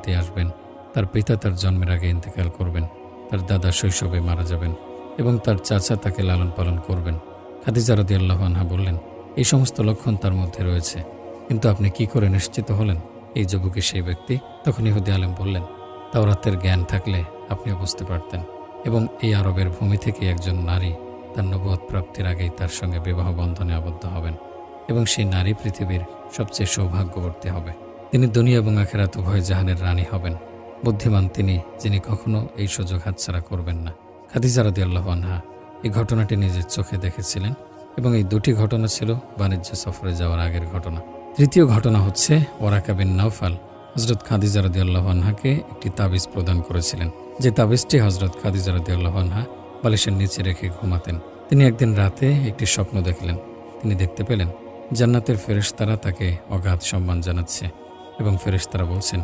দুনিয়াতে আসবেন, তার পিতা তার জন্মের আগে ইন্তেকাল করবেন, তার দাদা শৈশবে মারা যাবেন এবং তার চাচা তাকে লালন পালন করবেন। খাদিজা রাদিয়াল্লাহু আনহা বললেন, এই সমস্ত লক্ষণ তার মধ্যে রয়েছে, কিন্তু আপনি কি করে নিশ্চিত হলেন এই যুবকই সেই ব্যক্তি? তখন ইহুদি আলেম বললেন, তাওরাতের জ্ঞান থাকলে আপনিও বুঝতে পারতেন, এবং এই আরবের ভূমি থেকে একজন নারী তার নবুয়ত প্রাপ্তির আগেই তার সঙ্গে বিবাহ বন্ধনে আবদ্ধ হবেন, এবং সেই নারী পৃথিবীর সবচেয়ে সৌভাগ্যবর্তী হবে। তিনি দুনিয়া এবং আখিরাত উভয় জাহানের রানী হবেন। বুদ্ধিমান তিনি, যিনি কখনো এই সুযোগ হাতছাড়া করবেন না। খাদিজা রাদিয়াল্লাহু আনহা এই ঘটনাটি নিজের চোখে দেখেছিলেন, এবং এই দুটি ঘটনা ছিল বাণিজ্য সফরে যাওয়ার আগের ঘটনা। তৃতীয় ঘটনা হচ্ছে, ওয়ারাকা বিন নাওফাল হযরত খাদিজা রাদিয়াল্লাহু আনহাকে একটি তাবিজ প্রদান করেছিলেন, যে তাবিজটি হযরত খাদিজা রাদিয়াল্লাহু আনহা বালিশের নিচে রেখে ঘুমাতেন। তিনি একদিন রাতে একটি স্বপ্ন দেখলেন। তিনি দেখতে পেলেন জান্নাতের ফেরেশতারা তাকে অগাধ সম্মান জানাচ্ছে, এবং ফেরেশতারা বলছেন,